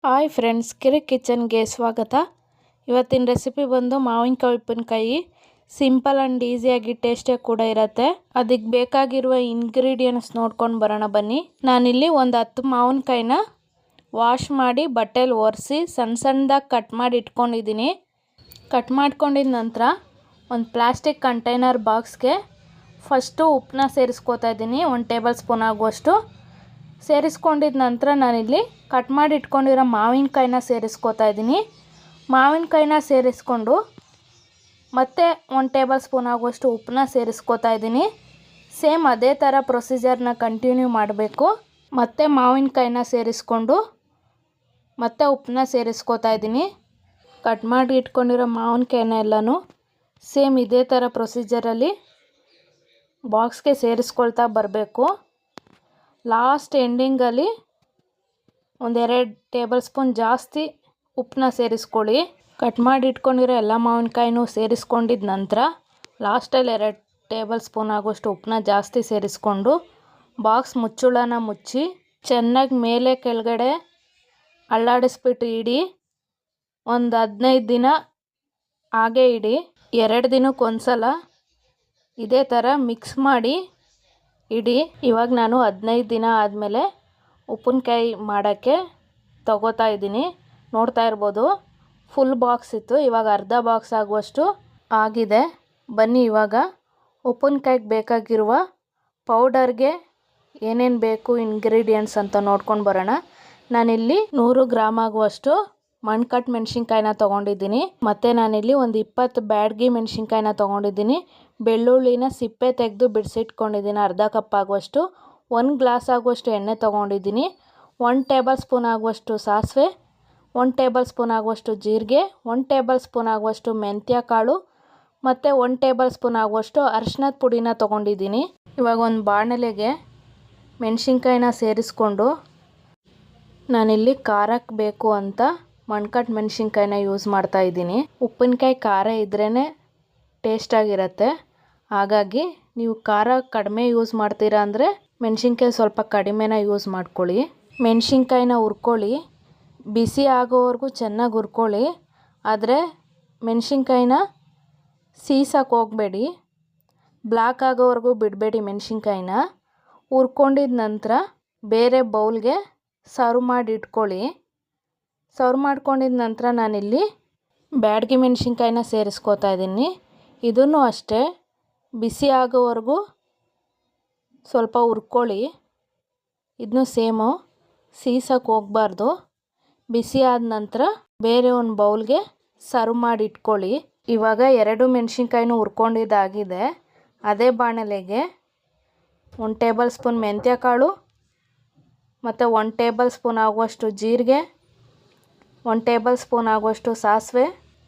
Hi friends, ಕಿರಿಕ್ ಕಿಚನ್ಗೆ ಸ್ವಾಗತ. ಇವತ್ತಿನ recipe ಬಂದು ಮಾವಿನಕಾಯಿ ಉಪ್ಪಿನಕಾಯಿ. ಸಿಂಪಲ್ ಆ್ಯಂಡ್ ಈಸಿಯಾಗಿ ಟೇಸ್ಟಿಯಾಗಿ ಕೂಡ ಇರುತ್ತೆ. ಅದಕ್ಕೆ ಬೇಕಾಗಿರುವ ಇಂಗ್ರೀಡಿಯೆಂಟ್ಸ್ ನೋಡ್ಕೊಂಡು ಬರೋಣ ಬನ್ನಿ. ನಾನಿಲ್ಲಿ ಒಂದು 10 ಮಾವಿನಕಾಯಿನ ವಾಶ್ ಮಾಡಿ ಬಟ್ಟೆಲಿ ಒರೆಸಿ ಸಣ್ಣ ಸಣ್ಣದಾಗಿ ಕಟ್ ಮಾಡಿ ಇಟ್ಕೊಂಡಿದ್ದೀನಿ. ಕಟ್ ಮಾಡ್ಕೊಂಡಿದ ನಂತರ ಒಂದು ಪ್ಲಾಸ್ಟಿಕ್ ಕಂಟೈನರ್ ಬಾಕ್ಸ್ಗೆ ಫಸ್ಟು ಉಪ್ಪನ್ನ ಸೇರಿಸ್ಕೋತಾ ಇದ್ದೀನಿ. 1 ಟೇಬಲ್ ಸ್ಪೂನ್ ಆಗುವಷ್ಟು ಸೇರಿಸ್ಕೊಂಡಿದ ನಂತರ ನಾನಿಲ್ಲಿ ಕಟ್ ಮಾಡಿ ಇಟ್ಕೊಂಡಿರೋ ಮಾವಿನಕಾಯಿನ ಸೇರಿಸ್ಕೋತಾ ಇದ್ದೀನಿ. ಮಾವಿನಕಾಯಿನ ಸೇರಿಸ್ಕೊಂಡು ಮತ್ತೆ 1 ಟೇಬಲ್ ಸ್ಪೂನ್ ಆಗುವಷ್ಟು ಉಪ್ಪನ್ನ ಸೇರಿಸ್ಕೋತಾ ಇದ್ದೀನಿ. ಸೇಮ್ ಅದೇ ಥರ ಪ್ರೊಸೀಜರ್ನ ಕಂಟಿನ್ಯೂ ಮಾಡಬೇಕು. ಮತ್ತೆ ಮಾವಿನಕಾಯಿನ ಸೇರಿಸ್ಕೊಂಡು ಮತ್ತೆ ಉಪ್ಪನ್ನ ಸೇರಿಸ್ಕೋತಾ ಇದ್ದೀನಿ. ಕಟ್ ಮಾಡಿ ಇಟ್ಕೊಂಡಿರೋ ಮಾವಿನಕಾಯಿನ ಎಲ್ಲನೂ ಸೇಮ್ ಇದೇ ಥರ ಪ್ರೊಸೀಜರಲ್ಲಿ ಬಾಕ್ಸ್ಗೆ ಸೇರಿಸ್ಕೊಳ್ತಾ ಬರಬೇಕು. ಲಾಸ್ಟ್ ಎಂಡಿಂಗಲ್ಲಿ 1-2 ಟೇಬಲ್ ಸ್ಪೂನ್ ಜಾಸ್ತಿ ಉಪ್ಪನ್ನ ಸೇರಿಸ್ಕೊಳ್ಳಿ. ಕಟ್ ಮಾಡಿ ಇಟ್ಕೊಂಡಿರೋ ಎಲ್ಲ ಮಾವಿನಕಾಯಿನೂ ಸೇರಿಸ್ಕೊಂಡಿದ ನಂತರ ಲಾಸ್ಟಲ್ಲಿ 2 ಟೇಬಲ್ ಸ್ಪೂನ್ ಆಗೋಷ್ಟು ಉಪ್ಪನ್ನ ಜಾಸ್ತಿ ಸೇರಿಸ್ಕೊಂಡು ಬಾಕ್ಸ್ ಮುಚ್ಚುಳನ ಮುಚ್ಚಿ ಚೆನ್ನಾಗಿ ಮೇಲೆ ಕೆಳಗಡೆ ಅಲ್ಲಾಡಿಸ್ಬಿಟ್ಟು ಇಡಿ. ಒಂದು 15 ದಿನ ಹಾಗೆ ಇಡಿ. 2 ದಿನಕ್ಕೆ ಒಂದ್ಸಲ ಇದೇ ಥರ ಮಿಕ್ಸ್ ಮಾಡಿ ಇಡಿ. ಇವಾಗ ನಾನು 15 ದಿನ ಆದಮೇಲೆ ಉಪ್ಪಿನಕಾಯಿ ಮಾಡೋಕ್ಕೆ ತಗೋತಾ ಇದ್ದೀನಿ. ನೋಡ್ತಾ ಇರ್ಬೋದು, ಫುಲ್ ಬಾಕ್ಸ್ ಇತ್ತು, ಇವಾಗ ಅರ್ಧ ಬಾಕ್ಸ್ ಆಗುವಷ್ಟು ಆಗಿದೆ. ಬನ್ನಿ ಇವಾಗ ಉಪ್ಪಿನಕಾಯಿಗೆ ಬೇಕಾಗಿರುವ ಪೌಡರ್ಗೆ ಏನೇನು ಬೇಕು ಇಂಗ್ರೀಡಿಯೆಂಟ್ಸ್ ಅಂತ ನೋಡ್ಕೊಂಡು ಬರೋಣ. ನಾನಿಲ್ಲಿ 100 ಗ್ರಾಮ್ ಆಗುವಷ್ಟು ಮಣ್ಕಟ್ಟು ಮೆಣಸಿನ್ಕಾಯಿನ ತೊಗೊಂಡಿದ್ದೀನಿ. ಮತ್ತು ನಾನಿಲ್ಲಿ ಒಂದು 20 ಬ್ಯಾಡಗಿ ಮೆಣಸಿನ್ಕಾಯಿನ ತೊಗೊಂಡಿದ್ದೀನಿ. ಬೆಳ್ಳುಳ್ಳಿನ ಸಿಪ್ಪೆ ತೆಗೆದು ಬಿಡಿಸಿಟ್ಕೊಂಡಿದ್ದೀನಿ ಅರ್ಧ ಕಪ್ ಆಗುವಷ್ಟು. 1 ಗ್ಲಾಸ್ ಆಗುವಷ್ಟು ಎಣ್ಣೆ ತೊಗೊಂಡಿದ್ದೀನಿ. 1 ಟೇಬಲ್ ಸ್ಪೂನ್ ಆಗುವಷ್ಟು ಸಾಸಿವೆ, 1 ಟೇಬಲ್ ಸ್ಪೂನ್ ಆಗುವಷ್ಟು ಜೀರಿಗೆ, 1 ಟೇಬಲ್ ಸ್ಪೂನ್ ಆಗುವಷ್ಟು ಮೆಂತ್ಯ ಕಾಳು ಮತ್ತು 1 ಟೇಬಲ್ ಸ್ಪೂನ್ ಆಗುವಷ್ಟು ಅರಿಶಿನದ ಪುಡಿನ ತೊಗೊಂಡಿದ್ದೀನಿ. ಇವಾಗ ಒಂದು ಬಾಣಲೆಗೆ ಮೆಣಸಿನ್ಕಾಯಿನ ಸೇರಿಸ್ಕೊಂಡು ನಾನಿಲ್ಲಿ ಖಾರಕ್ಕೆ ಬೇಕು ಅಂತ ಮಣ್ಕಟ್ಟು ಮೆಣಸಿನ್ಕಾಯಿನ ಯೂಸ್ ಮಾಡ್ತಾ ಇದ್ದೀನಿ. ಉಪ್ಪಿನಕಾಯಿ ಖಾರ ಇದ್ರೇ ಟೇಸ್ಟಾಗಿರುತ್ತೆ. ಹಾಗಾಗಿ ನೀವು ಖಾರ ಕಡಿಮೆ ಯೂಸ್ ಮಾಡ್ತೀರಾ ಅಂದರೆ ಮೆಣಸಿನ್ಕಾಯಿ ಸ್ವಲ್ಪ ಕಡಿಮೆನ ಯೂಸ್ ಮಾಡ್ಕೊಳ್ಳಿ. ಮೆಣಸಿನ್ಕಾಯಿನ ಹುರ್ಕೊಳ್ಳಿ, ಬಿಸಿ ಆಗೋವರೆಗೂ ಚೆನ್ನಾಗಿ ಹುರ್ಕೊಳ್ಳಿ. ಆದರೆ ಮೆಣಸಿನ್ಕಾಯಿನ ಸೀಸಕ್ಕೆ ಹೋಗಬೇಡಿ, ಬ್ಲ್ಯಾಕ್ ಆಗೋವರೆಗೂ ಬಿಡಬೇಡಿ. ಮೆಣಸಿನ್ಕಾಯಿನ ಹುರ್ಕೊಂಡಿದ ನಂತರ ಬೇರೆ ಬೌಲ್ಗೆ ಸರ್ವ್ ಮಾಡಿ ಇಟ್ಕೊಳ್ಳಿ. ಸರ್ವ್ ಮಾಡ್ಕೊಂಡಿದ ನಂತರ ನಾನಿಲ್ಲಿ ಬ್ಯಾಡಗಿ ಮೆಣಸಿನ್ಕಾಯಿನ ಸೇರಿಸ್ಕೋತಾ ಇದ್ದೀನಿ. ಇದನ್ನು ಅಷ್ಟೇ ಬಿಸಿ ಆಗೋವರೆಗೂ ಸ್ವಲ್ಪ ಹುರ್ಕೊಳ್ಳಿ. ಇದನ್ನು ಸೇಮು ಸೀಸಕ್ಕೆ ಹೋಗಬಾರ್ದು. ಬಿಸಿ ಆದ ನಂತರ ಬೇರೆ ಒಂದು ಬೌಲ್ಗೆ ಸರ್ವ್ ಮಾಡಿ ಇಟ್ಕೊಳ್ಳಿ. ಇವಾಗ 2 ಮೆಣಸಿನ್ಕಾಯಿನೂ ಹುರ್ಕೊಂಡಿದ್ದಾಗಿದೆ. ಅದೇ ಬಾಣಲೆಗೆ 1 ಟೇಬಲ್ ಸ್ಪೂನ್ ಮೆಂತ್ಯ ಕಾಳು ಮತ್ತು 1 ಟೇಬಲ್ ಸ್ಪೂನ್ ಆಗುವಷ್ಟು ಜೀರಿಗೆ, 1 ಟೇಬಲ್ ಸ್ಪೂನ್ ಆಗುವಷ್ಟು ಸಾಸಿವೆ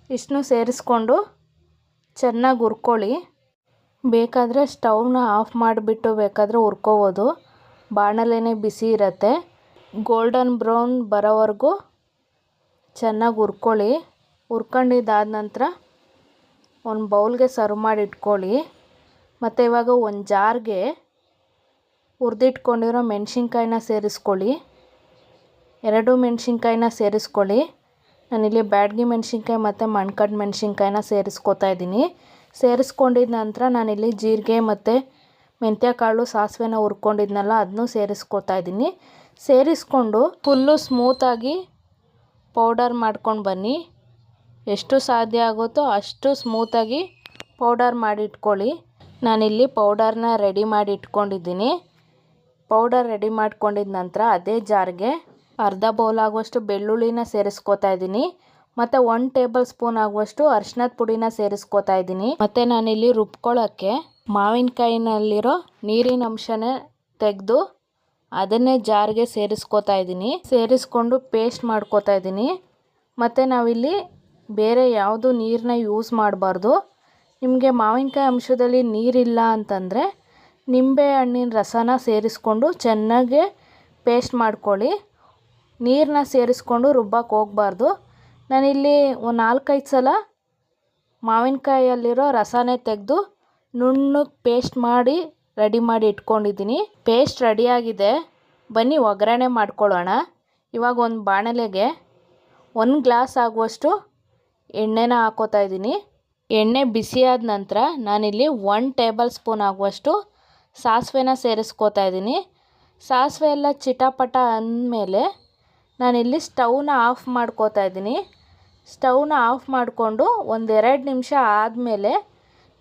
ಇಷ್ಟನ್ನು ಸೇರಿಸ್ಕೊಂಡು ಚೆನ್ನಾಗಿ ಹುರ್ಕೊಳ್ಳಿ. ಬೇಕಾದರೆ ಸ್ಟವ್ನ ಆಫ್ ಮಾಡಿಬಿಟ್ಟು ಬೇಕಾದರೆ ಹುರ್ಕೋಬೋದು. ಬಾಣಲೆನೇ ಬಿಸಿ ಇರುತ್ತೆ. ಗೋಲ್ಡನ್ ಬ್ರೌನ್ ಬರೋವರೆಗೂ ಚೆನ್ನಾಗಿ ಹುರ್ಕೊಳ್ಳಿ. ಹುರ್ಕೊಂಡಿದ್ದಾದ ನಂತರ ಒಂದು ಬೌಲ್ಗೆ ಸರ್ವ್ ಮಾಡಿ ಇಟ್ಕೊಳ್ಳಿ. ಮತ್ತು ಇವಾಗ ಒಂದು ಜಾರ್ಗೆ ಹುರಿದಿಟ್ಕೊಂಡಿರೋ ಮೆಣಸಿನ್ಕಾಯಿನ ಸೇರಿಸ್ಕೊಳ್ಳಿ. 2 ಮೆಣಸಿನ್ಕಾಯಿನ ಸೇರಿಸ್ಕೊಳ್ಳಿ. ನಾನಿಲ್ಲಿ ಬ್ಯಾಡಗಿ ಮೆಣಸಿನ್ಕಾಯಿ ಮತ್ತು ಮಣ್ಕಟ್ಟು ಮೆಣಸಿನ್ಕಾಯಿನ ಸೇರಿಸ್ಕೋತಾ ಇದ್ದೀನಿ. ಸೇರಿಸ್ಕೊಂಡಿದ ನಂತರ ನಾನಿಲ್ಲಿ ಜೀರಿಗೆ ಮತ್ತು ಮೆಂತ್ಯ ಕಾಳು ಸಾಸಿವೆನ ಹುರ್ಕೊಂಡಿದ್ನಲ್ಲ ಅದನ್ನೂ ಸೇರಿಸ್ಕೋತಾ ಇದ್ದೀನಿ. ಸೇರಿಸ್ಕೊಂಡು ಫುಲ್ಲು ಸ್ಮೂತಾಗಿ ಪೌಡರ್ ಮಾಡ್ಕೊಂಡು ಬನ್ನಿ. ಎಷ್ಟು ಸಾಧ್ಯ ಆಗುತ್ತೋ ಅಷ್ಟು ಸ್ಮೂತಾಗಿ ಪೌಡರ್ ಮಾಡಿ ಇಟ್ಕೊಳ್ಳಿ. ನಾನಿಲ್ಲಿ ಪೌಡರ್ನ ರೆಡಿ ಮಾಡಿ ಇಟ್ಕೊಂಡಿದ್ದೀನಿ. ಪೌಡರ್ ರೆಡಿ ಮಾಡ್ಕೊಂಡಿದ ನಂತರ ಅದೇ ಜಾರ್ಗೆ ಅರ್ಧ ಬೌಲ್ ಆಗುವಷ್ಟು ಬೆಳ್ಳುಳ್ಳಿನ ಸೇರಿಸ್ಕೋತಾ ಇದ್ದೀನಿ. ಮತ್ತು 1 ಟೇಬಲ್ ಸ್ಪೂನ್ ಆಗುವಷ್ಟು ಅರಿಶಿನದ ಪುಡಿನ ಸೇರಿಸ್ಕೋತಾ ಇದ್ದೀನಿ. ಮತ್ತು ನಾನಿಲ್ಲಿ ರುಬ್ಕೊಳ್ಳೋಕ್ಕೆ ಮಾವಿನಕಾಯಿನಲ್ಲಿರೋ ನೀರಿನ ಅಂಶನೇ ತೆಗೆದು ಅದನ್ನೇ ಜಾರ್ಗೆ ಸೇರಿಸ್ಕೋತಾ ಇದ್ದೀನಿ. ಸೇರಿಸ್ಕೊಂಡು ಪೇಸ್ಟ್ ಮಾಡ್ಕೋತಾ ಇದ್ದೀನಿ. ಮತ್ತು ನಾವಿಲ್ಲಿ ಬೇರೆ ಯಾವುದು ನೀರನ್ನ ಯೂಸ್ ಮಾಡಬಾರ್ದು. ನಿಮಗೆ ಮಾವಿನಕಾಯಿ ಅಂಶದಲ್ಲಿ ನೀರಿಲ್ಲ ಅಂತಂದರೆ ನಿಂಬೆ ಹಣ್ಣಿನ ರಸನ ಸೇರಿಸ್ಕೊಂಡು ಚೆನ್ನಾಗಿ ಪೇಸ್ಟ್ ಮಾಡ್ಕೊಳ್ಳಿ. ನೀರನ್ನ ಸೇರಿಸ್ಕೊಂಡು ರುಬ್ಬಕ್ಕೆ ಹೋಗಬಾರ್ದು. ನಾನಿಲ್ಲಿ ಒಂದು 4-5 ಸಲ ಮಾವಿನಕಾಯಲ್ಲಿರೋ ರಸನೇ ತೆಗೆದು ನುಣ್ಣಗೆ ಪೇಸ್ಟ್ ಮಾಡಿ ರೆಡಿ ಮಾಡಿ ಇಟ್ಕೊಂಡಿದ್ದೀನಿ. ಪೇಸ್ಟ್ ರೆಡಿಯಾಗಿದೆ. ಬನ್ನಿ ಒಗ್ಗರಣೆ ಮಾಡ್ಕೊಳ್ಳೋಣ. ಇವಾಗ ಒಂದು ಬಾಣಲೆಗೆ 1 ಗ್ಲಾಸ್ ಆಗುವಷ್ಟು ಎಣ್ಣೆನ ಹಾಕೋತಾ ಇದ್ದೀನಿ. ಎಣ್ಣೆ ಬಿಸಿಯಾದ ನಂತರ ನಾನಿಲ್ಲಿ 1 ಟೇಬಲ್ ಸ್ಪೂನ್ ಆಗುವಷ್ಟು ಸಾಸಿವೆನ ಸೇರಿಸ್ಕೋತಾ ಇದ್ದೀನಿ. ಸಾಸಿವೆ ಎಲ್ಲ ಚಿಟಪಟ ಅಂದಮೇಲೆ ನಾನಿಲ್ಲಿ ಸ್ಟವ್ನ ಆಫ್ ಮಾಡ್ಕೋತಾ ಇದ್ದೀನಿ. ಸ್ಟವ್ನ ಆಫ್ ಮಾಡಿಕೊಂಡು 1-2 ನಿಮಿಷ ಆದಮೇಲೆ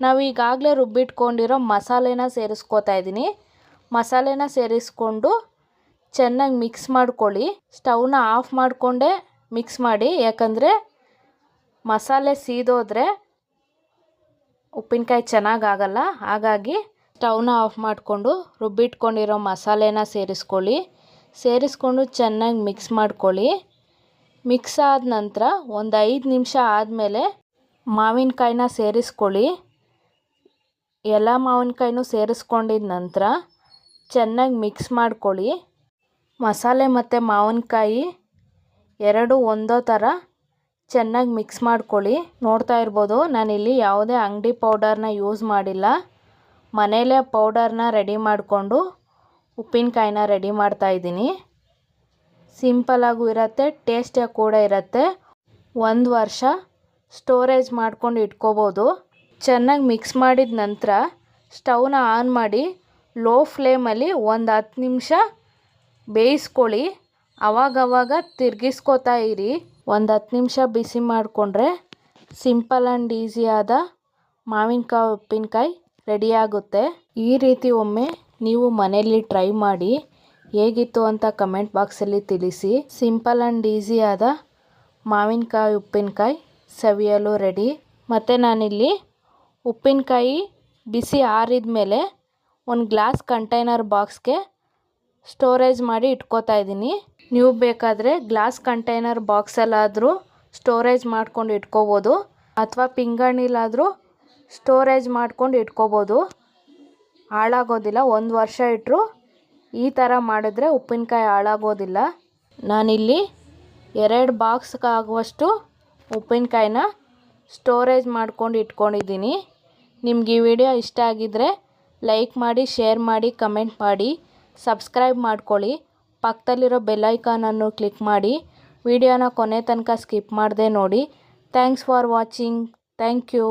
ನಾವು ಈಗಾಗಲೇ ರುಬ್ಬಿಟ್ಕೊಂಡಿರೋ ಮಸಾಲೆನ ಸೇರಿಸ್ಕೋತಾ ಇದ್ದೀನಿ. ಮಸಾಲೆನ ಸೇರಿಸ್ಕೊಂಡು ಚೆನ್ನಾಗಿ ಮಿಕ್ಸ್ ಮಾಡ್ಕೊಳ್ಳಿ. ಸ್ಟವ್ನ ಆಫ್ ಮಾಡಿಕೊಂಡೇ ಮಿಕ್ಸ್ ಮಾಡಿ, ಯಾಕಂದರೆ ಮಸಾಲೆ ಸೀದೋದ್ರೆ ಉಪ್ಪಿನಕಾಯಿ ಚೆನ್ನಾಗಾಗಲ್ಲ. ಹಾಗಾಗಿ ಸ್ಟವ್ನ ಆಫ್ ಮಾಡಿಕೊಂಡು ರುಬ್ಬಿಟ್ಕೊಂಡಿರೋ ಮಸಾಲೆನ ಸೇರಿಸ್ಕೊಂಡು ಚೆನ್ನಾಗಿ ಮಿಕ್ಸ್ ಮಾಡ್ಕೊಳ್ಳಿ. ಮಿಕ್ಸ್ ಆದ ನಂತರ 5 ನಿಮಿಷ ಆದಮೇಲೆ ಮಾವಿನಕಾಯಿನ ಸೇರಿಸ್ಕೊಳ್ಳಿ. ಎಲ್ಲ ಮಾವಿನಕಾಯಿನೂ ಸೇರಿಸ್ಕೊಂಡಿದ ನಂತರ ಚೆನ್ನಾಗಿ ಮಿಕ್ಸ್ ಮಾಡ್ಕೊಳ್ಳಿ. ಮಸಾಲೆ ಮತ್ತು ಮಾವಿನಕಾಯಿ ಎರಡು ಒಂದೇ ಥರ ಚೆನ್ನಾಗಿ ಮಿಕ್ಸ್ ಮಾಡ್ಕೊಳ್ಳಿ. ನೋಡ್ತಾ ಇರ್ಬೋದು, ನಾನಿಲ್ಲಿ ಯಾವುದೇ ಅಂಗಡಿ ಪೌಡರ್ನ ಯೂಸ್ ಮಾಡಿಲ್ಲ. ಮನೆಯಲ್ಲೇ ಪೌಡರ್ನ ರೆಡಿ ಮಾಡಿಕೊಂಡು ಉಪ್ಪಿನಕಾಯಿನ ರೆಡಿ ಮಾಡ್ತಾಯಿದ್ದೀನಿ. ಸಿಂಪಲಾಗೂ ಇರುತ್ತೆ, ಟೇಸ್ಟಿಯಾಗಿ ಕೂಡ ಇರುತ್ತೆ. 1 ವರ್ಷ ಸ್ಟೋರೇಜ್ ಮಾಡ್ಕೊಂಡು ಇಟ್ಕೋಬೋದು. ಚೆನ್ನಾಗಿ ಮಿಕ್ಸ್ ಮಾಡಿದ ನಂತರ ಸ್ಟವ್ನ ಆನ್ ಮಾಡಿ ಲೋ ಫ್ಲೇಮಲ್ಲಿ 10 ನಿಮಿಷ ಬೇಯಿಸ್ಕೊಳ್ಳಿ. ಆವಾಗವಾಗ ತಿರ್ಗಿಸ್ಕೋತಾ ಇರಿ. 10 ನಿಮಿಷ ಬಿಸಿ ಮಾಡಿಕೊಂಡ್ರೆ ಸಿಂಪಲ್ ಆ್ಯಂಡ್ ಈಸಿಯಾದ ಮಾವಿನಕಾಯಿ ಉಪ್ಪಿನಕಾಯಿ ರೆಡಿಯಾಗುತ್ತೆ. ಈ ರೀತಿ ಒಮ್ಮೆ ನೀವು ಮನೆಯಲ್ಲಿ ಟ್ರೈ ಮಾಡಿ ಹೇಗಿತ್ತು ಅಂತ ಕಮೆಂಟ್ ಬಾಕ್ಸಲ್ಲಿ ತಿಳಿಸಿ. ಸಿಂಪಲ್ ಆ್ಯಂಡ್ ಈಸಿಯಾದ ಮಾವಿನಕಾಯಿ ಉಪ್ಪಿನಕಾಯಿ ಸವಿಯಲು ರೆಡಿ. ಮತ್ತು ನಾನಿಲ್ಲಿ ಉಪ್ಪಿನಕಾಯಿ ಬಿಸಿ ಆರಿದ ಮೇಲೆ 1 ಗ್ಲಾಸ್ ಕಂಟೈನರ್ ಬಾಕ್ಸ್ಗೆ ಸ್ಟೋರೇಜ್ ಮಾಡಿ ಇಟ್ಕೋತಾ ಇದ್ದೀನಿ. ನೀವು ಬೇಕಾದರೆ ಗ್ಲಾಸ್ ಕಂಟೈನರ್ ಬಾಕ್ಸಲ್ಲಾದರೂ ಸ್ಟೋರೇಜ್ ಮಾಡ್ಕೊಂಡು ಇಟ್ಕೋಬೋದು, ಅಥವಾ ಪಿಂಗಾಣಿಲಾದರೂ ಸ್ಟೋರೇಜ್ ಮಾಡ್ಕೊಂಡು ಇಟ್ಕೋಬೋದು. ಹಾಳಾಗೋದಿಲ್ಲ. 1 ವರ್ಷ ಇಟ್ಟರು ಈ ಥರ ಮಾಡಿದ್ರೆ ಉಪ್ಪಿನಕಾಯಿ ಹಾಳಾಗೋದಿಲ್ಲ. ನಾನಿಲ್ಲಿ 2 ಬಾಕ್ಸ್ಗಾಗುವಷ್ಟು ಉಪ್ಪಿನಕಾಯಿನ ಸ್ಟೋರೇಜ್ ಮಾಡ್ಕೊಂಡು ಇಟ್ಕೊಂಡಿದ್ದೀನಿ. ನಿಮ್ಗೆ ಈ ವಿಡಿಯೋ ಇಷ್ಟ ಆಗಿದ್ದರೆ ಲೈಕ್ ಮಾಡಿ, ಶೇರ್ ಮಾಡಿ, ಕಮೆಂಟ್ ಮಾಡಿ, ಸಬ್ಸ್ಕ್ರೈಬ್ ಮಾಡ್ಕೊಳ್ಳಿ. ಪಕ್ಕದಲ್ಲಿರೋ ಬೆಲ್ ಐಕಾನನ್ನು ಕ್ಲಿಕ್ ಮಾಡಿ ವಿಡಿಯೋನ ಕೊನೆ ತನಕ ಸ್ಕಿಪ್ ಮಾಡದೆ ನೋಡಿ. Thanks for watching. Thank you.